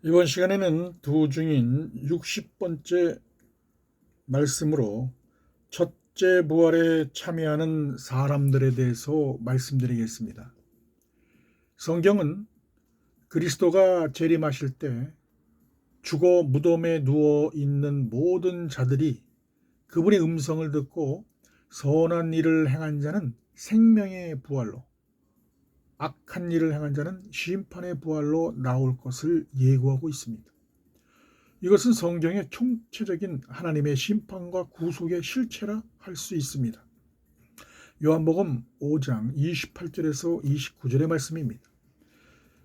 이번 시간에는 도중인 60번째 말씀으로 첫째 부활에 참여하는 사람들에 대해서 말씀드리겠습니다. 성경은 그리스도가 재림하실 때 죽어 무덤에 누워 있는 모든 자들이 그분의 음성을 듣고 선한 일을 행한 자는 생명의 부활로, 악한 일을 행한 자는 심판의 부활로 나올 것을 예고하고 있습니다. 이것은 성경의 총체적인 하나님의 심판과 구속의 실체라 할 수 있습니다. 요한복음 5장 28절에서 29절의 말씀입니다.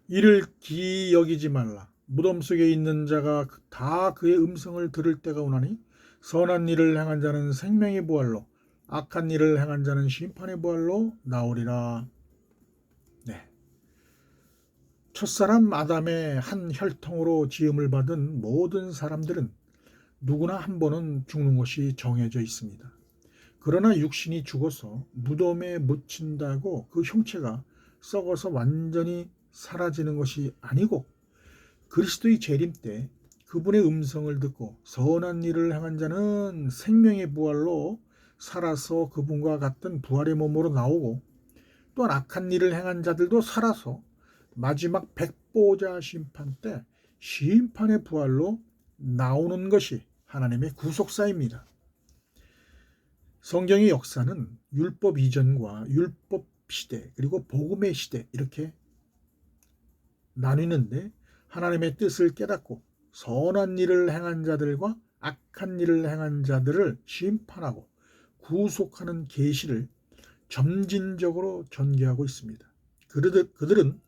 이를 기이 여기지 말라. 무덤 속에 있는 자가 다 그의 음성을 들을 때가 오나니 선한 일을 행한 자는 생명의 부활로, 악한 일을 행한 자는 심판의 부활로 나오리라. 네. 첫사람 아담의 한 혈통으로 지음을 받은 모든 사람들은 누구나 한 번은 죽는 것이 정해져 있습니다. 그러나 육신이 죽어서 무덤에 묻힌다고 그 형체가 썩어서 완전히 사라지는 것이 아니고 그리스도의 재림 때 그분의 음성을 듣고 선한 일을 행한 자는 생명의 부활로 살아서 그분과 같은 부활의 몸으로 나오고 또한 악한 일을 행한 자들도 살아서 마지막 백보자 심판 때 심판의 부활로 나오는 것이 하나님의 구속사입니다. 성경의 역사는 율법 이전과 율법 시대 그리고 복음의 시대 이렇게 나뉘는데 하나님의 뜻을 깨닫고 선한 일을 행한 자들과 악한 일을 행한 자들을 심판하고 구속하는 계시를 점진적으로 전개하고 있습니다. 그들은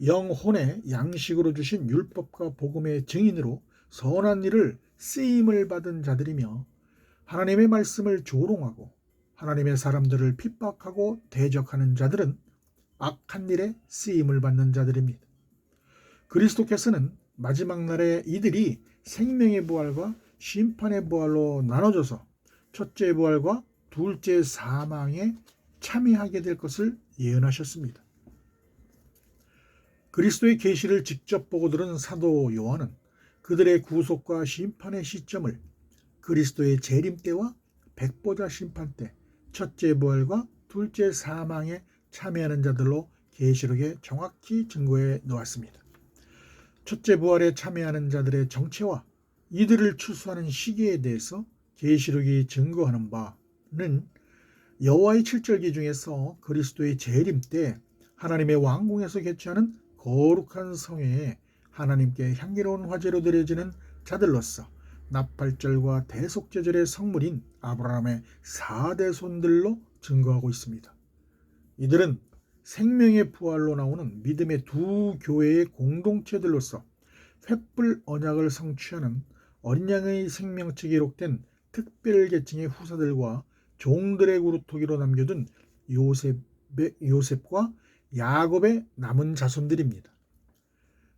영혼의 양식으로 주신 율법과 복음의 증인으로 선한 일을 쓰임을 받은 자들이며 하나님의 말씀을 조롱하고 하나님의 사람들을 핍박하고 대적하는 자들은 악한 일에 쓰임을 받는 자들입니다. 그리스도께서는 마지막 날에 이들이 생명의 부활과 심판의 부활로 나눠져서 첫째 부활과 둘째 사망에 참여하게 될 것을 예언하셨습니다. 그리스도의 계시를 직접 보고 들은 사도 요한은 그들의 구속과 심판의 시점을 그리스도의 재림 때와 백보자 심판 때 첫째 부활과 둘째 사망에 참여하는 자들로 계시록에 정확히 증거해 놓았습니다. 첫째 부활에 참여하는 자들의 정체와 이들을 추수하는 시기에 대해서 계시록이 증거하는 바는 여호와의 칠절기 중에서 그리스도의 재림 때 하나님의 왕궁에서 개최하는 거룩한 성회에 하나님께 향기로운 화제로 드려지는 자들로서 나팔절과 대속제절의 성물인 아브라함의 4대손들로 증거하고 있습니다. 이들은 생명의 부활로 나오는 믿음의 두 교회의 공동체들로서 횃불 언약을 성취하는 어린 양의 생명책에 기록된 특별계층의 후사들과 종들의 그루터기로 남겨둔 요셉과 야곱의 남은 자손들입니다.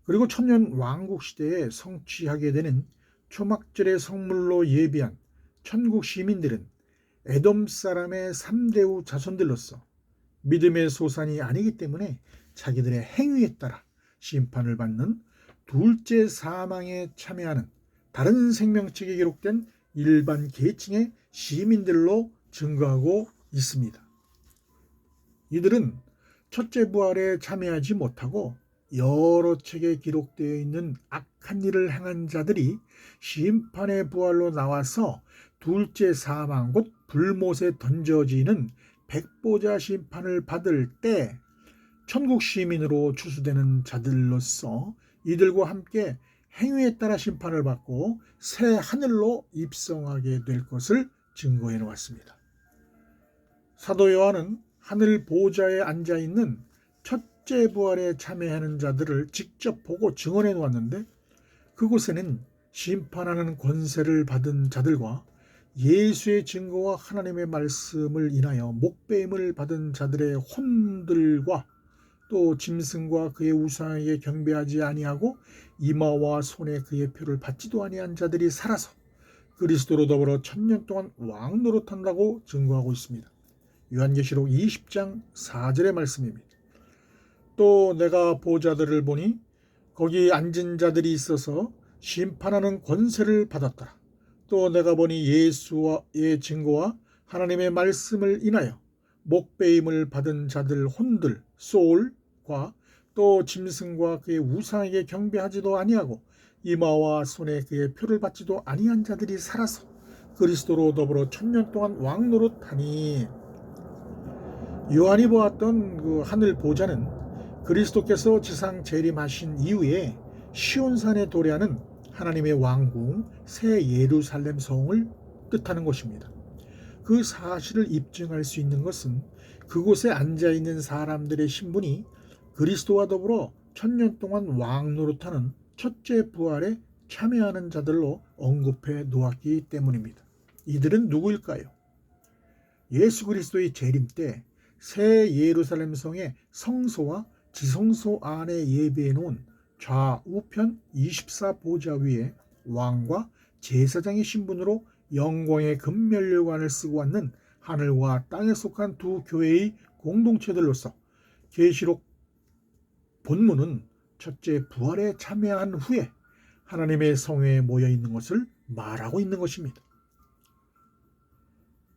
그리고 천년 왕국 시대에 성취하게 되는 초막절의 성물로 예비한 천국 시민들은 에돔 사람의 3대우 자손들로서 믿음의 소산이 아니기 때문에 자기들의 행위에 따라 심판을 받는 둘째 사망에 참여하는 다른 생명책에 기록된 일반 계층의 시민들로 증거하고 있습니다. 이들은 첫째 부활에 참여하지 못하고 여러 책에 기록되어 있는 악한 일을 행한 자들이 심판의 부활로 나와서 둘째 사망 곧 불못에 던져지는 백보자 심판을 받을 때 천국 시민으로 추수되는 자들로서 이들과 함께 행위에 따라 심판을 받고 새 하늘로 입성하게 될 것을 증거해 놓았습니다. 사도 요한은 하늘 보좌에 앉아 있는 첫째 부활에 참여하는 자들을 직접 보고 증언해 놓았는데 그곳에는 심판하는 권세를 받은 자들과 예수의 증거와 하나님의 말씀을 인하여 목배임을 받은 자들의 혼들과 또 짐승과 그의 우상에게 경배하지 아니하고 이마와 손에 그의 표를 받지도 아니한 자들이 살아서 그리스도로 더불어 1000년 동안 왕 노릇한다고 증거하고 있습니다. 요한계시록 20장 4절의 말씀입니다. 또 내가 보좌들을 보니 거기 앉은 자들이 있어서 심판하는 권세를 받았더라. 또 내가 보니 예수의 증거와 하나님의 말씀을 인하여 목배임을 받은 자들 혼들 소울과 또 짐승과 그의 우상에게 경배하지도 아니하고 이마와 손에 그의 표를 받지도 아니한 자들이 살아서 그리스도로 더불어 1000년 동안 왕노릇하니. 요한이 보았던 그 하늘 보좌는 그리스도께서 지상 재림하신 이후에 시온산에 도래하는 하나님의 왕궁 새 예루살렘 성을 뜻하는 것입니다. 그 사실을 입증할 수 있는 것은 그곳에 앉아있는 사람들의 신분이 그리스도와 더불어 1000년 동안 왕노릇하는 첫째 부활에 참여하는 자들로 언급해 놓았기 때문입니다. 이들은 누구일까요? 예수 그리스도의 재림 때 새 예루살렘 성의 성소와 지성소 안에 예배해 놓은 좌우편 24보좌 위에 왕과 제사장의 신분으로 영광의 금면류관을 쓰고 앉는 하늘과 땅에 속한 두 교회의 공동체들로서 계시록 본문은 첫째 부활에 참여한 후에 하나님의 성회에 모여 있는 것을 말하고 있는 것입니다.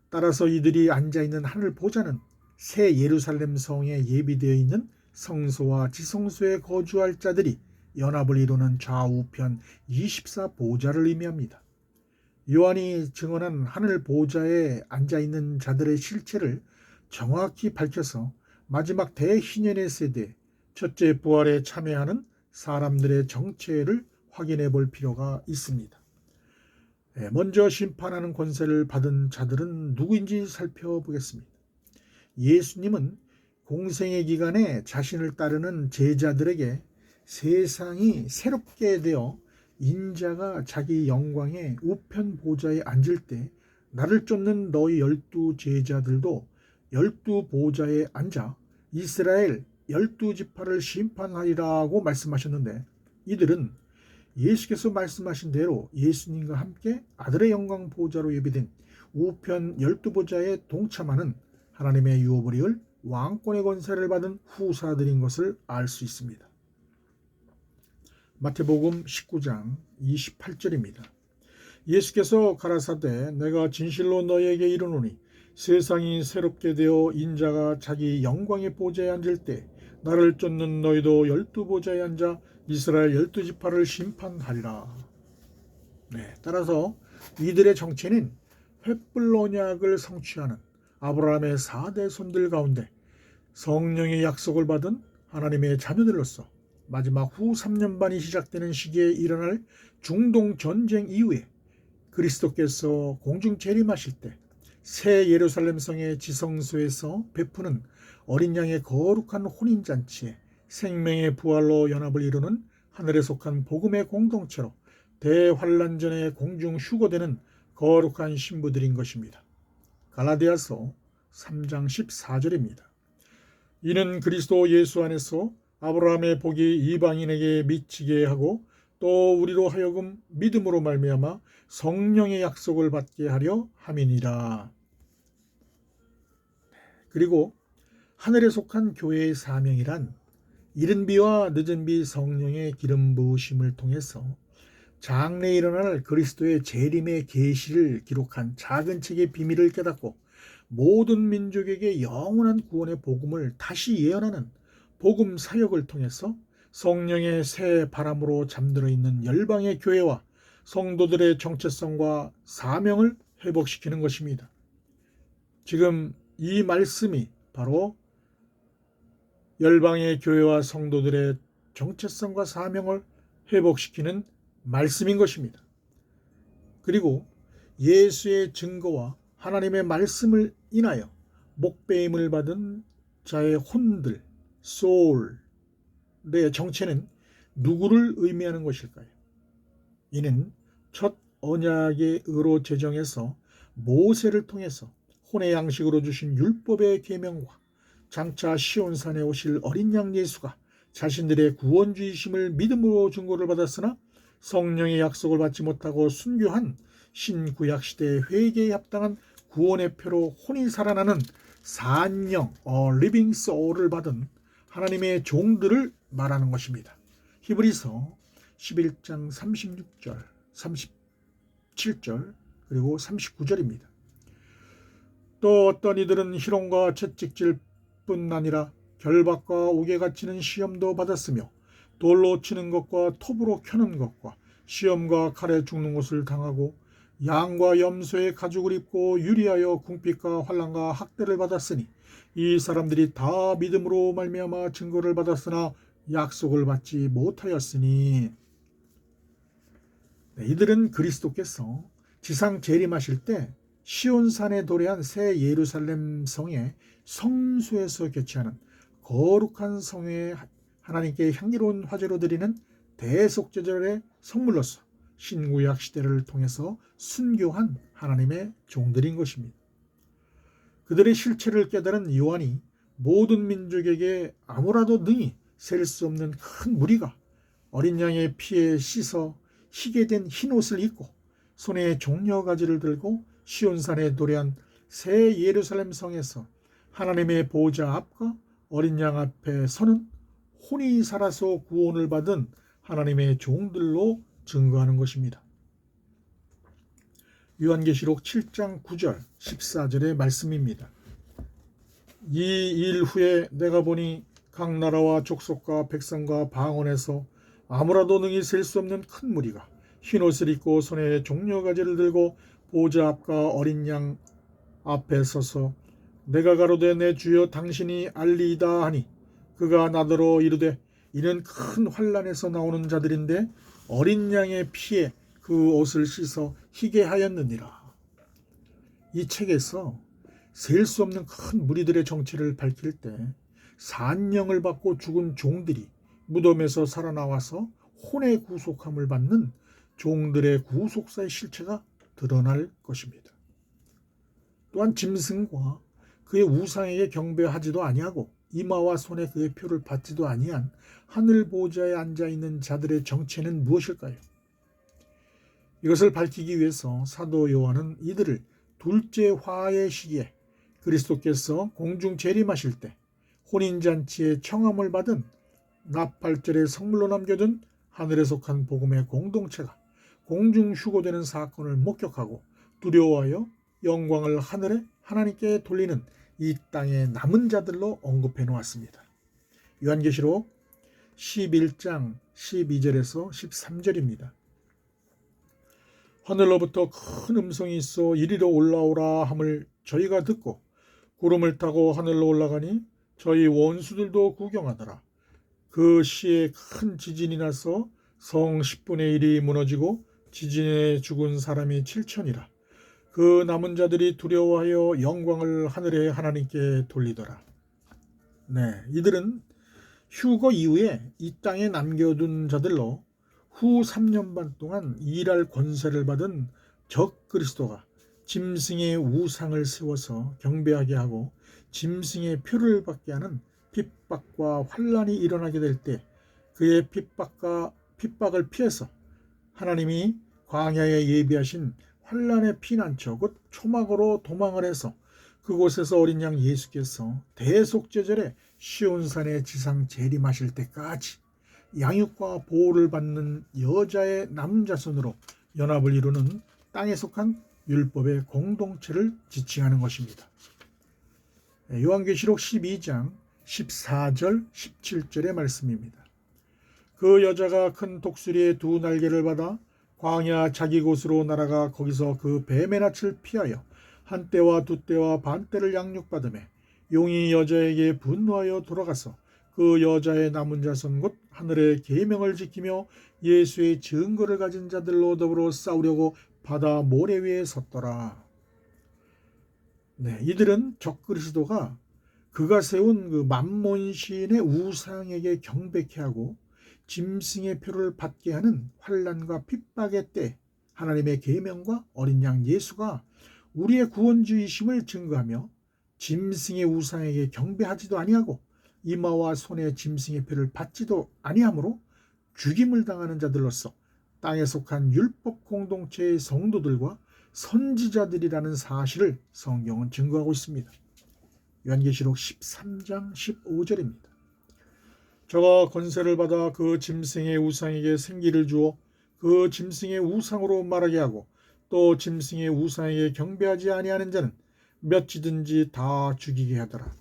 따라서 이들이 앉아있는 하늘 보좌는 새 예루살렘 성에 예비되어 있는 성소와 지성소에 거주할 자들이 연합을 이루는 좌우편 24보좌를 의미합니다. 요한이 증언한 하늘 보좌에 앉아있는 자들의 실체를 정확히 밝혀서 마지막 대희년의 세대 첫째 부활에 참여하는 사람들의 정체를 확인해 볼 필요가 있습니다. 먼저 심판하는 권세를 받은 자들은 누구인지 살펴보겠습니다. 예수님은 공생의 기간에 자신을 따르는 제자들에게 세상이 새롭게 되어 인자가 자기 영광의 우편 보좌에 앉을 때 나를 쫓는 너희 12 제자들도 12 보좌에 앉아 이스라엘 12지파를 심판하리라고 말씀하셨는데, 이들은 예수께서 말씀하신 대로 예수님과 함께 아들의 영광 보좌로 예비된 우편 12보좌에 동참하는 하나님의 유업을 이을 왕권의 권세를 받은 후사들인 것을 알 수 있습니다. 마태복음 19장 28절입니다. 예수께서 가라사대 내가 진실로 너희에게 이르노니 세상이 새롭게 되어 인자가 자기 영광의 보좌에 앉을 때 나를 쫓는 너희도 12보좌에 앉아 이스라엘 12지파를 심판하리라. 따라서 이들의 정체는 횃불 언약을 성취하는 아브라함의 4대 손들 가운데 성령의 약속을 받은 하나님의 자녀들로서 마지막 후 3년 반이 시작되는 시기에 일어날 중동 전쟁 이후에 그리스도께서 공중 재림하실 때 새 예루살렘 성의 지성소에서 베푸는 어린 양의 거룩한 혼인잔치에 생명의 부활로 연합을 이루는 하늘에 속한 복음의 공동체로 대환란 전에 공중 휴거되는 거룩한 신부들인 것입니다. 갈라디아서 3장 14절입니다. 이는 그리스도 예수 안에서 아브라함의 복이 이방인에게 미치게 하고 또 우리로 하여금 믿음으로 말미암아 성령의 약속을 받게 하려 함이니라. 그리고 하늘에 속한 교회의 사명이란 이른 비와 늦은 비 성령의 기름 부으심을 통해서 장래에 일어날 그리스도의 재림의 계시를 기록한 작은 책의 비밀을 깨닫고 모든 민족에게 영원한 구원의 복음을 다시 예언하는 복음 사역을 통해서 성령의 새 바람으로 잠들어 있는 열방의 교회와 성도들의 정체성과 사명을 회복시키는 것입니다. 지금 이 말씀이 바로 열방의 교회와 성도들의 정체성과 사명을 회복시키는 말씀인 것입니다. 그리고 예수의 증거와 하나님의 말씀을 인하여 목배임을 받은 자의 혼들, 소울의 정체는 누구를 의미하는 것일까요? 이는 첫 언약의 의로 제정해서 모세를 통해서 혼의 양식으로 주신 율법의 계명과 장차 시온산에 오실 어린 양 예수가 자신들의 구원주이심을 믿음으로 증거를 받았으나 성령의 약속을 받지 못하고 순교한 신구약 시대의 회개에 합당한 구원의 표로 혼이 살아나는 산영, living soul을 받은 하나님의 종들을 말하는 것입니다. 히브리서 11장 36절, 37절, 그리고 39절입니다. 또 어떤 이들은 희롱과 채찍질 뿐 아니라 결박과 옥에 갇히는 시험도 받았으며 돌로 치는 것과 톱으로 켜는 것과 시험과 칼에 죽는 것을 당하고 양과 염소의 가죽을 입고 유리하여 궁핍과 환난과 학대를 받았으니 이 사람들이 다 믿음으로 말미암아 증거를 받았으나 약속을 받지 못하였으니. 이들은 그리스도께서 지상 재림하실 때 시온산에 도래한 새 예루살렘 성의 성수에서 개최하는 거룩한 성회에 하나님께 향기로운 화제로 드리는 대속제절의 선물로서 신구약 시대를 통해서 순교한 하나님의 종들인 것입니다. 그들의 실체를 깨달은 요한이 모든 민족에게 아무라도 능히 셀 수 없는 큰 무리가 어린 양의 피에 씻어 희게 된 흰 옷을 입고 손에 종려가지를 들고 시온산에 도래한 새 예루살렘 성에서 하나님의 보좌 앞과 어린 양 앞에 서는 혼이 살아서 구원을 받은 하나님의 종들로 증거하는 것입니다. 요한계시록 7장 9절 14절의 말씀입니다. 이 일 후에 내가 보니 각 나라와 족속과 백성과 방언에서 아무라도 능히 셀 수 없는 큰 무리가 흰옷을 입고 손에 종려가지를 들고 보좌 앞과 어린 양 앞에 서서 내가 가로되 내 주여 당신이 알리이다 하니 그가 나더러 이르되 이는 큰 환난에서 나오는 자들인데 어린 양의 피에 그 옷을 씻어 희게 하였느니라. 이 책에서 셀 수 없는 큰 무리들의 정체를 밝힐 때 산령을 받고 죽은 종들이 무덤에서 살아나와서 혼의 구속함을 받는 종들의 구속사의 실체가 드러날 것입니다. 또한 짐승과 그의 우상에게 경배하지도 아니하고 이마와 손에 그의 표를 받지도 아니한 하늘 보좌에 앉아있는 자들의 정체는 무엇일까요? 이것을 밝히기 위해서 사도 요한은 이들을 둘째 화의 시기에 그리스도께서 공중 재림하실 때 혼인잔치의 청함을 받은 나팔절의 성물로 남겨둔 하늘에 속한 복음의 공동체가 공중 휴고되는 사건을 목격하고 두려워하여 영광을 하늘에 하나님께 돌리는 이 땅의 남은 자들로 언급해 놓았습니다. 요한계시록 11장 12절에서 13절입니다. 하늘로부터 큰 음성이 있어 이리로 올라오라 함을 저희가 듣고 구름을 타고 하늘로 올라가니 저희 원수들도 구경하더라. 그 시에 큰 지진이 나서 성 10분의 1이 무너지고 지진에 죽은 사람이 7천이라. 그 남은 자들이 두려워하여 영광을 하늘에 하나님께 돌리더라. 이들은 휴거 이후에 이 땅에 남겨둔 자들로 후 3년 반 동안 일할 권세를 받은 적 그리스도가 짐승의 우상을 세워서 경배하게 하고 짐승의 표를 받게 하는 핍박과 환난이 일어나게 될 때 그의 핍박을 피해서 하나님이 광야에 예비하신 환난의 피난처 곧 초막으로 도망을 해서 그곳에서 어린 양 예수께서 대속제절에 시온산에 지상 재림하실 때까지 양육과 보호를 받는 여자의 남자손으로 연합을 이루는 땅에 속한 율법의 공동체를 지칭하는 것입니다. 요한계시록 12장 14절 17절의 말씀입니다. 그 여자가 큰 독수리의 두 날개를 받아 광야 자기 곳으로 날아가 거기서 그 뱀의 낯을 피하여 한 때와 두 때와 반 때를 양육받으매 용이 여자에게 분노하여 돌아가서 그 여자의 남은 자손 곧 하늘의 계명을 지키며 예수의 증거를 가진 자들로 더불어 싸우려고 바다 모래 위에 섰더라. 이들은 적그리스도가 그가 세운 그 만몬신의 우상에게 경배케 하고 짐승의 표를 받게 하는 환난과 핍박의 때 하나님의 계명과 어린 양 예수가 우리의 구원주이심을 증거하며 짐승의 우상에게 경배하지도 아니하고 이마와 손에 짐승의 표를 받지도 아니하므로 죽임을 당하는 자들로서 땅에 속한 율법 공동체의 성도들과 선지자들이라는 사실을 성경은 증거하고 있습니다. 요한계시록 13장 15절입니다. 저가 권세를 받아 그 짐승의 우상에게 생기를 주어 그 짐승의 우상으로 말하게 하고 또 짐승의 우상에게 경배하지 아니하는 자는 몇이든지 다 죽이게 하더라.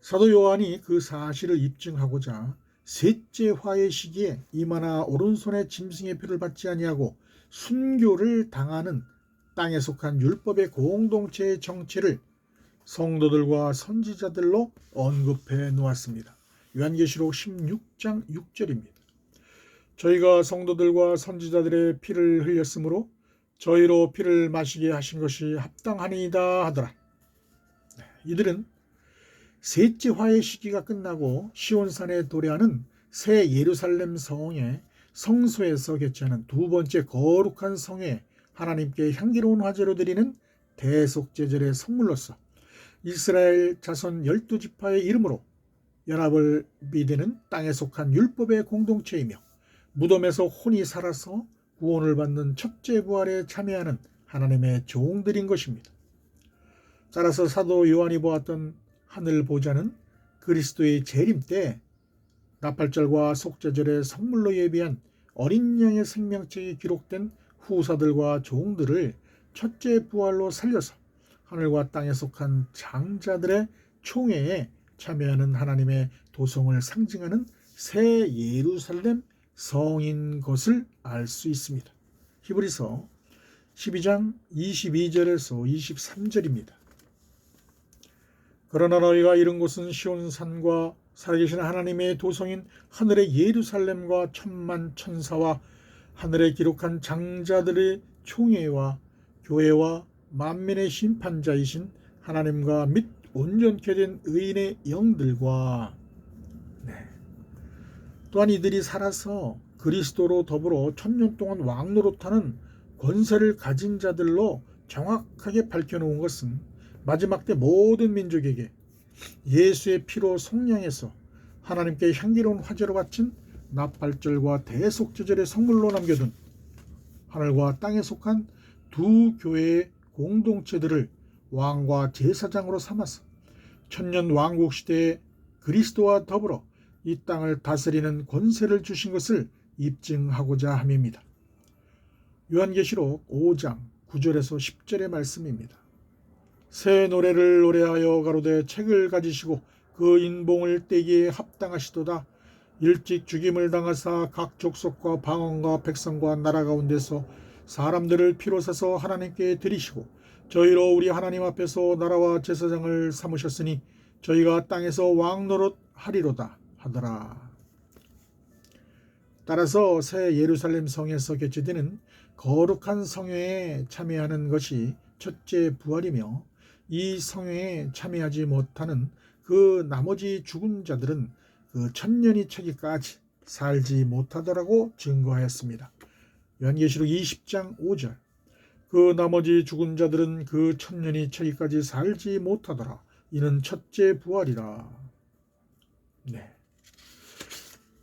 사도 요한이 그 사실을 입증하고자 셋째 화의 시기에 이마나 오른손에 짐승의 표를 받지 아니하고 순교를 당하는 땅에 속한 율법의 공동체의 정체를 성도들과 선지자들로 언급해 놓았습니다. 요한계시록 16장 6절입니다. 저희가 성도들과 선지자들의 피를 흘렸으므로 저희로 피를 마시게 하신 것이 합당하니이다 하더라. 이들은 셋째 화의 시기가 끝나고 시온산에 도래하는 새 예루살렘 성의 성소에서 개최하는 두 번째 거룩한 성에 하나님께 향기로운 화제로 드리는 대속제절의 선물로서 이스라엘 자손 12지파의 이름으로 연합을 빚는 땅에 속한 율법의 공동체이며 무덤에서 혼이 살아서 구원을 받는 첫째 부활에 참여하는 하나님의 종들인 것입니다. 따라서 사도 요한이 보았던 하늘 보좌는 그리스도의 재림 때 나팔절과 속죄절의 선물로 예비한 어린 양의 생명책이 기록된 후사들과 종들을 첫째 부활로 살려서 하늘과 땅에 속한 장자들의 총회에 참여하는 하나님의 도성을 상징하는 새 예루살렘 성인 것을 알 수 있습니다. 히브리서 12장 22절에서 23절입니다. 그러나 너희가 이른 곳은 시온산과 살아계신 하나님의 도성인 하늘의 예루살렘과 천만 천사와 하늘에 기록한 장자들의 총회와 교회와 만민의 심판자이신 하나님과 및 온전케 된 의인의 영들과 또한 이들이 살아서 그리스도로 더불어 천년 동안 왕노릇하는 권세를 가진 자들로 정확하게 밝혀놓은 것은 마지막 때 모든 민족에게 예수의 피로 속량해서 하나님께 향기로운 화제로 바친 나팔절과 대속제절의 선물로 남겨둔 하늘과 땅에 속한 두 교회의 공동체들을 왕과 제사장으로 삼아서 천년 왕국 시대에 그리스도와 더불어 이 땅을 다스리는 권세를 주신 것을 입증하고자 함입니다. 요한계시록 5장 9절에서 10절의 말씀입니다. 새 노래를 노래하여 가로되 책을 가지시고 그 인봉을 떼기에 합당하시도다. 일찍 죽임을 당하사 각 족속과 방언과 백성과 나라 가운데서 사람들을 피로 사서 하나님께 드리시고 저희로 우리 하나님 앞에서 나라와 제사장을 삼으셨으니 저희가 땅에서 왕노릇 하리로다 하더라. 따라서 새 예루살렘 성에서 개최되는 거룩한 성회에 참여하는 것이 첫째 부활이며 이 성회에 참여하지 못하는 그 나머지 죽은 자들은 그 천년이 차기까지 살지 못하더라고 증거하였습니다. 요한계시록 20장 5절. 그 나머지 죽은 자들은 그 천년이 차기까지 살지 못하더라. 이는 첫째 부활이라.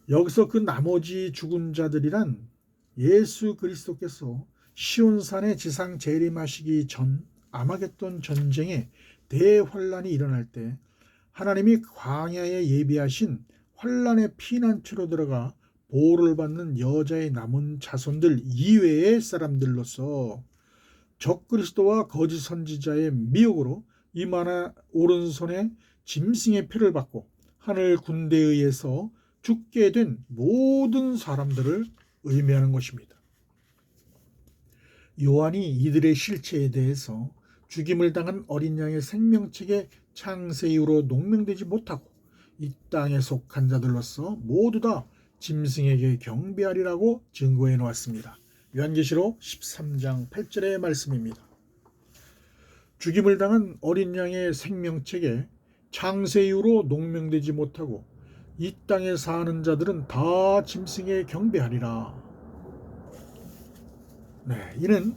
여기서 그 나머지 죽은 자들이란 예수 그리스도께서 시온산에 지상 재림하시기 전 아마겟돈 전쟁에 대환란이 일어날 때 하나님이 광야에 예비하신 환란의 피난처로 들어가 보호를 받는 여자의 남은 자손들 이외의 사람들로서 적그리스도와 거짓 선지자의 미혹으로 이마나 오른손에 짐승의 피를 받고 하늘 군대에 의해서 죽게 된 모든 사람들을 의미하는 것입니다. 요한이 이들의 실체에 대해서 죽임을 당한 어린 양의 생명책에 창세 이후로 농명되지 못하고 이 땅에 속한 자들로서 모두 다 짐승에게 경배하리라고 증거해 놓았습니다. 요한계시록 13장 8절의 말씀입니다. 죽임을 당한 어린 양의 생명책에 창세 이후로 농명되지 못하고 이 땅에 사는 자들은 다 짐승에 경배하리라. 이는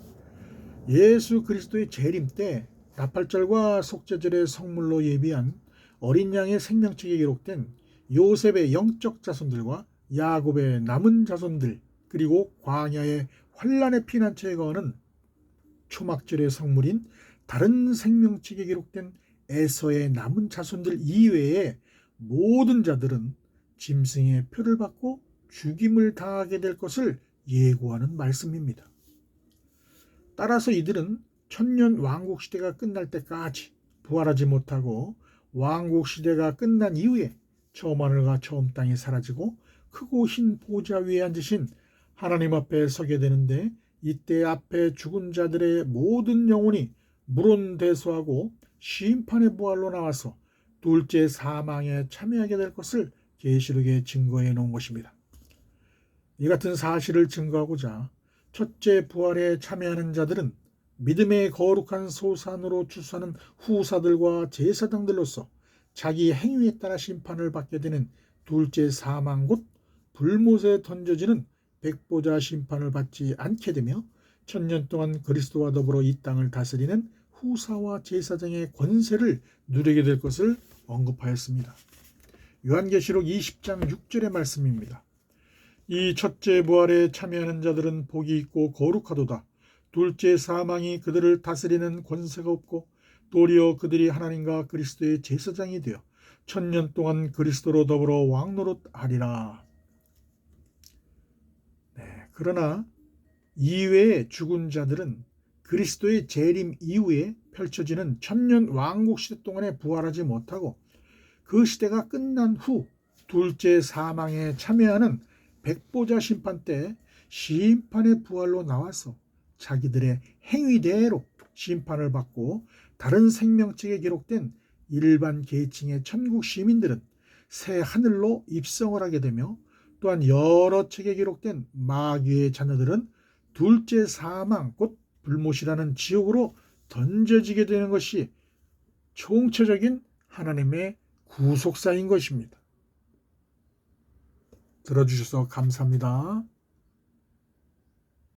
예수 그리스도의 재림 때 나팔절과 속죄절의 성물로 예비한 어린 양의 생명책에 기록된 요셉의 영적 자손들과 야곱의 남은 자손들 그리고 광야의 환란의 피난처에 거하는 초막절의 성물인 다른 생명책에 기록된 에서의 남은 자손들 이외에 모든 자들은 짐승의 표를 받고 죽임을 당하게 될 것을 예고하는 말씀입니다. 따라서 이들은 천년 왕국 시대가 끝날 때까지 부활하지 못하고 왕국 시대가 끝난 이후에 처음 하늘과 처음 땅이 사라지고 크고 흰 보좌 위에 앉으신 하나님 앞에 서게 되는데, 이때 앞에 죽은 자들의 모든 영혼이 물론대소하고 심판의 부활로 나와서 둘째 사망에 참여하게 될 것을 계시록에 증거해 놓은 것입니다. 이 같은 사실을 증거하고자 첫째 부활에 참여하는 자들은 믿음의 거룩한 소산으로 추수하는 후사들과 제사장들로서 자기 행위에 따라 심판을 받게 되는 둘째 사망 곧 불못에 던져지는 백보자 심판을 받지 않게 되며 천년 동안 그리스도와 더불어 이 땅을 다스리는 후사와 제사장의 권세를 누리게 될 것을 언급하였습니다. 요한계시록 20장 6절의 말씀입니다. 이 첫째 부활에 참여하는 자들은 복이 있고 거룩하도다. 둘째 사망이 그들을 다스리는 권세가 없고 도리어 그들이 하나님과 그리스도의 제사장이 되어 천년 동안 그리스도로 더불어 왕노릇하리라. 그러나 이외의 죽은 자들은 그리스도의 재림 이후에 펼쳐지는 천년 왕국 시대 동안에 부활하지 못하고 그 시대가 끝난 후 둘째 사망에 참여하는 백보자 심판 때 심판의 부활로 나와서 자기들의 행위대로 심판을 받고, 다른 생명책에 기록된 일반 계층의 천국 시민들은 새 하늘로 입성을 하게 되며, 또한 여러 책에 기록된 마귀의 자녀들은 둘째 사망 곧 불못이라는 지옥으로 던져지게 되는 것이 총체적인 하나님의 구속사인 것입니다. 들어주셔서 감사합니다.